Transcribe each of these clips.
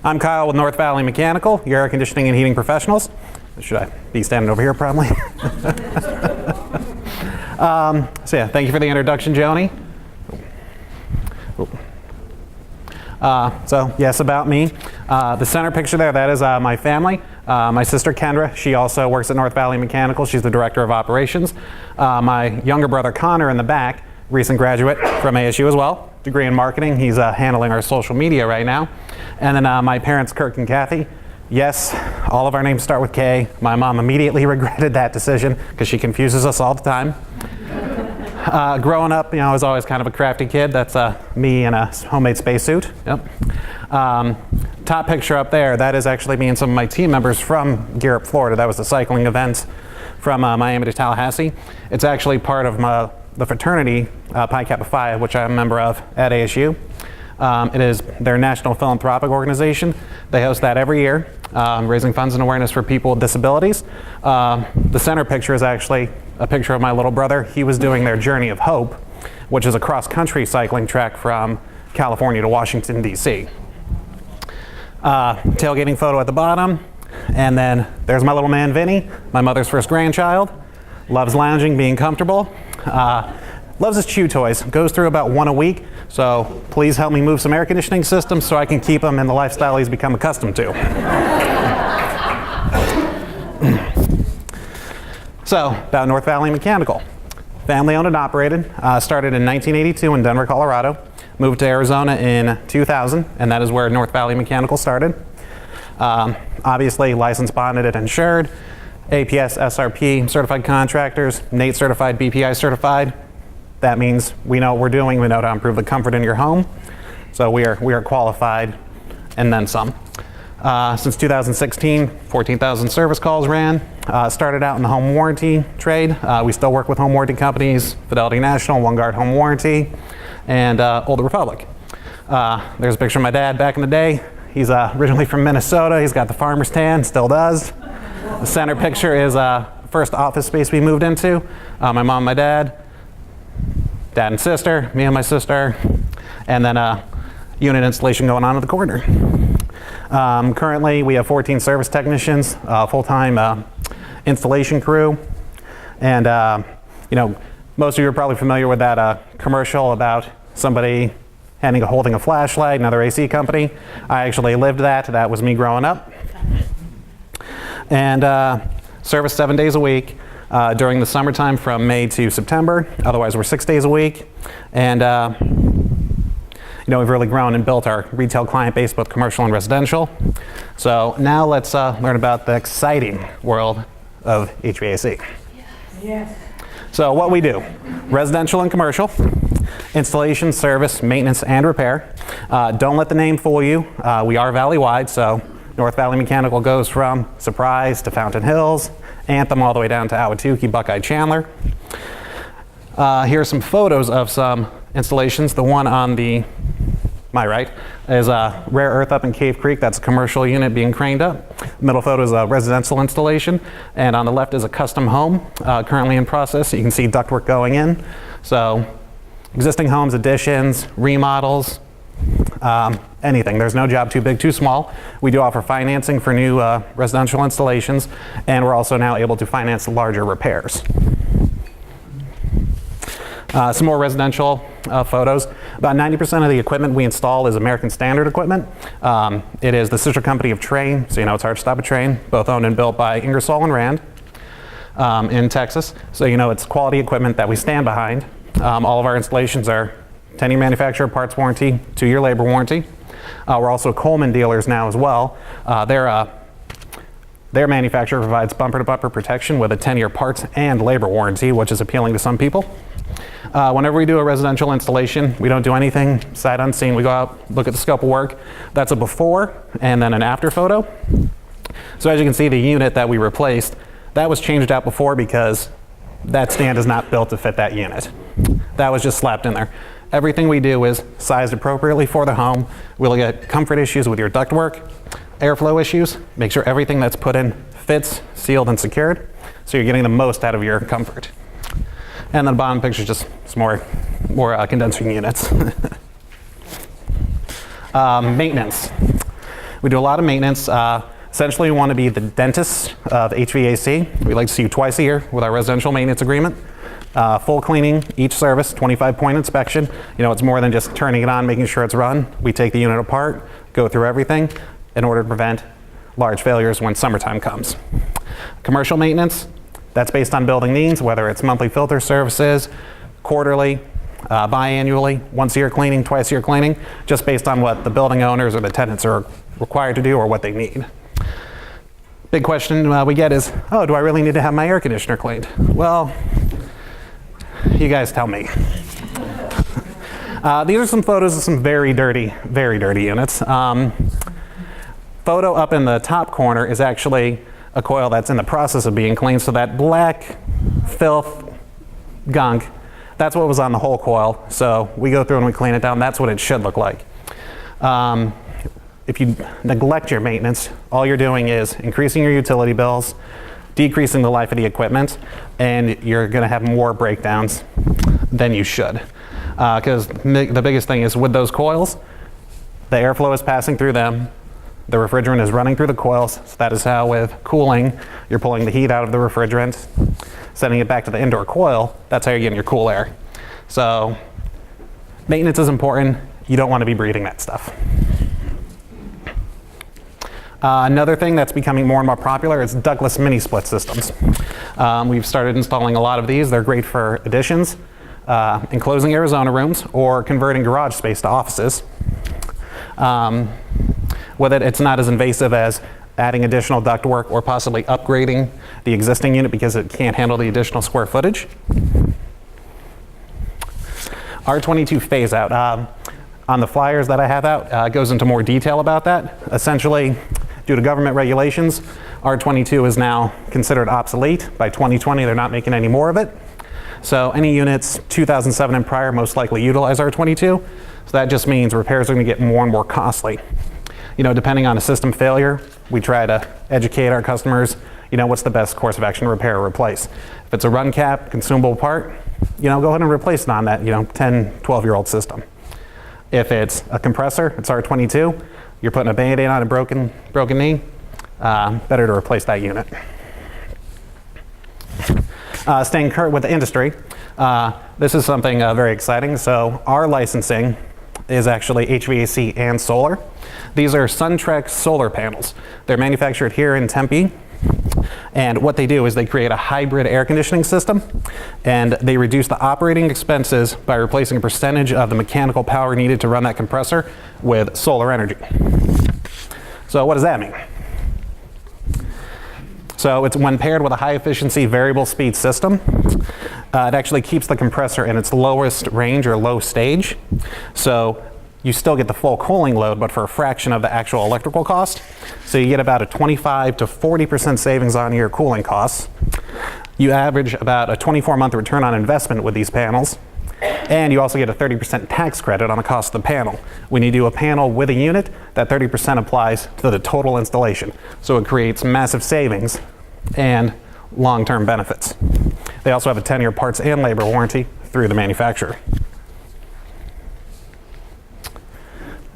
I'm Kyle with North Valley Mechanical, your air conditioning and heating professionals. Should I be standing over here probably? So yeah, thank you for the introduction, Joni. So yes, about me. The center picture there, that is my family. My sister Kendra, she also works at North Valley Mechanical. She's the director of operations. My younger brother Connor in the back, recent graduate from ASU as well, degree in marketing. He's handling our social media right now. And then my parents, Kirk and Kathy. Yes, all of our names start with K. My mom immediately regretted that decision because she confuses us all the time. Growing up, I was always kind of a crafty kid. That's me in a homemade spacesuit. Yep. Top picture up there, that is actually me and some of my team members from Gear Up, Florida. That was the cycling event from Miami to Tallahassee. It's actually part of the fraternity, Pi Kappa Phi, which I'm a member of at ASU. It is their national philanthropic organization. They host that every year, raising funds and awareness for people with disabilities. The center picture is actually a picture of my little brother. He was doing their Journey of Hope, which is a cross-country cycling track from California to Washington, D.C. Tailgating photo at the bottom. And then there's my little man, Vinny, my mother's first grandchild. Loves lounging, being comfortable. Loves his chew toys. Goes through about one a week. So please help me move some air conditioning systems so I can keep him in the lifestyle he's become accustomed to. So, about North Valley Mechanical. Family owned and operated. Started in 1982 in Denver, Colorado. Moved to Arizona in 2000, and that is where North Valley Mechanical started. Obviously, licensed, bonded, and insured. APS, SRP, certified contractors, NATE certified, BPI certified. That means we know what we're doing. We know how to improve the comfort in your home. So we are qualified, and then some. Since 2016, 14,000 service calls ran. Started out in the home warranty trade. We still work with home warranty companies, Fidelity National, OneGuard Home Warranty, and Old Republic. There's a picture of my dad back in the day. He's originally from Minnesota. He's got the farmer's tan, still does. The center picture is first office space we moved into. My mom, my dad and sister, me and my sister, and then unit installation going on in the corner. Currently, we have 14 service technicians, full-time installation crew, and most of you are probably familiar with that commercial about somebody holding a flashlight, another AC company. I actually lived that. That was me growing up. And service 7 days a week during the summertime from May to September. Otherwise, we're 6 days a week. And we've really grown and built our retail client base, both commercial and residential. So now let's learn about the exciting world of HVAC. Yes. So what we do, residential and commercial, installation, service, maintenance, and repair. Don't let the name fool you. We are valley-wide, so North Valley Mechanical goes from Surprise to Fountain Hills, Anthem all the way down to Ahwatukee, Buckeye, Chandler. Here are some photos of some installations. The one on my right is Rare Earth up in Cave Creek. That's a commercial unit being craned up. Middle photo is a residential installation. And on the left is a custom home currently in process. You can see ductwork going in. So existing homes, additions, remodels, anything. There's no job too big, too small. We do offer financing for new residential installations, and we're also now able to finance larger repairs. Some more residential photos. About 90% of the equipment we install is American Standard equipment. It is the sister company of Train, so it's hard to stop a Train, both owned and built by Ingersoll and Rand in Texas. So it's quality equipment that we stand behind. All of our installations are 10-year manufacturer parts warranty, 2-year labor warranty. We're also Coleman dealers now as well. Their manufacturer provides bumper-to-bumper protection with a 10-year parts and labor warranty, which is appealing to some people. Whenever we do a residential installation, we don't do anything sight unseen. We go out, look at the scope of work. That's a before and then an after photo. So as you can see, the unit that we replaced, that was changed out before because that stand is not built to fit that unit. That was just slapped in there. Everything we do is sized appropriately for the home. We'll get comfort issues with your ductwork, airflow issues, make sure everything that's put in fits, sealed, and secured, so you're getting the most out of your comfort. And then the bottom picture is just some more condensing units. Maintenance. We do a lot of maintenance. Essentially, we want to be the dentist of HVAC. We like to see you twice a year with our residential maintenance agreement. Full cleaning each service, 25-point inspection. You know, it's more than just turning it on, making sure it's run. We take the unit apart, go through everything in order to prevent large failures when summertime comes. Commercial maintenance, that's based on building needs, whether it's monthly filter services, quarterly, biannually, once a year cleaning, twice a year cleaning, just based on what the building owners or the tenants are required to do or what they need. Big question we get is, oh, do I really need to have my air conditioner cleaned? Well, you guys tell me. These are some photos of some very dirty units. Photo up in the top corner is actually a coil that's in the process of being cleaned, so that black filth, gunk, that's what was on the whole coil. So we go through and we clean it down. That's what it should look like. If you neglect your maintenance, all you're doing is increasing your utility bills, decreasing the life of the equipment, and you're going to have more breakdowns than you should. Because the biggest thing is with those coils, the airflow is passing through them, the refrigerant is running through the coils, so that is how with cooling, you're pulling the heat out of the refrigerant, sending it back to the indoor coil, that's how you're getting your cool air. So maintenance is important, you don't want to be breathing that stuff. Another thing that's becoming more and more popular is ductless mini split systems. We've started installing a lot of these. They're great for additions, enclosing Arizona rooms, or converting garage space to offices. With it, it's not as invasive as adding additional ductwork or possibly upgrading the existing unit because it can't handle the additional square footage. R22 phase out. On the flyers that I have out, it goes into more detail about that. Essentially, due to government regulations, R22 is now considered obsolete. By 2020, they're not making any more of it. So any units 2007 and prior most likely utilize R22. So that just means repairs are going to get more and more costly. You know, depending on a system failure, we try to educate our customers, you know, what's the best course of action to repair or replace. If it's a run cap, consumable part, you know, go ahead and replace it on that, 10, 12-year-old system. If it's a compressor, it's R22, you're putting a Band-Aid on a broken knee, better to replace that unit. Staying current with the industry, this is something very exciting. So our licensing is actually HVAC and solar. These are SunTrek solar panels. They're manufactured here in Tempe. And what they do is they create a hybrid air conditioning system, and they reduce the operating expenses by replacing a percentage of the mechanical power needed to run that compressor with solar energy. So what does that mean? So it's when paired with a high efficiency variable speed system, it actually keeps the compressor in its lowest range or low stage. So you still get the full cooling load, but for a fraction of the actual electrical cost. So you get about a 25 to 40% savings on your cooling costs. You average about a 24-month return on investment with these panels. And you also get a 30% tax credit on the cost of the panel. When you do a panel with a unit, that 30% applies to the total installation. So it creates massive savings and long-term benefits. They also have a 10-year parts and labor warranty through the manufacturer.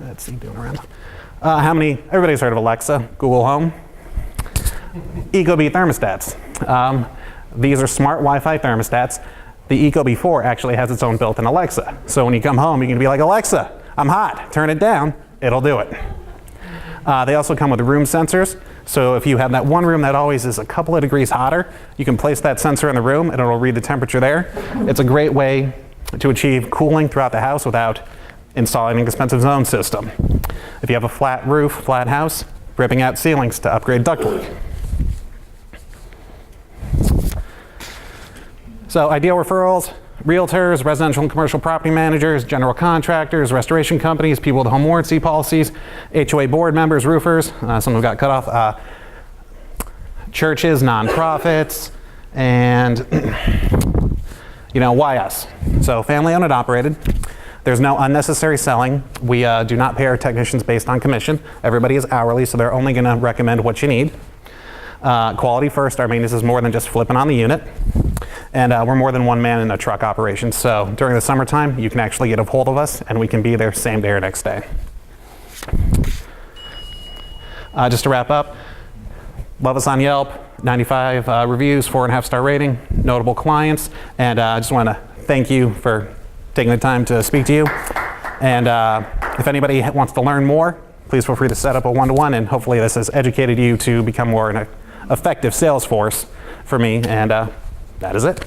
Let's see, doing around. Everybody's heard of Alexa, Google Home. Ecobee thermostats. These are smart Wi-Fi thermostats. The Ecobee 4 actually has its own built-in Alexa. So when you come home, you can be like, Alexa, I'm hot. Turn it down. It'll do it. They also come with room sensors. So if you have that one room that always is a couple of degrees hotter, you can place that sensor in the room and it'll read the temperature there. It's a great way to achieve cooling throughout the house without installing an expensive zone system. If you have a flat roof, flat house, ripping out ceilings to upgrade ductwork. So ideal referrals, realtors, residential and commercial property managers, general contractors, restoration companies, people with home warranty policies, HOA board members, roofers, some have got cut off, churches, nonprofits, and why us? So family owned and operated. There's no unnecessary selling. We do not pay our technicians based on commission. Everybody is hourly, so they're only gonna recommend what you need. Quality first. Our maintenance is more than just flipping on the unit. And we're more than one man in a truck operation. So during the summertime, you can actually get a hold of us and we can be there same day or next day. Just to wrap up, love us on Yelp, 95 reviews, 4.5-star rating, notable clients, and I just want to thank you for taking the time to speak to you. And if anybody wants to learn more, please feel free to set up a one-to-one, and hopefully this has educated you to become more an effective sales force for me, and that is it.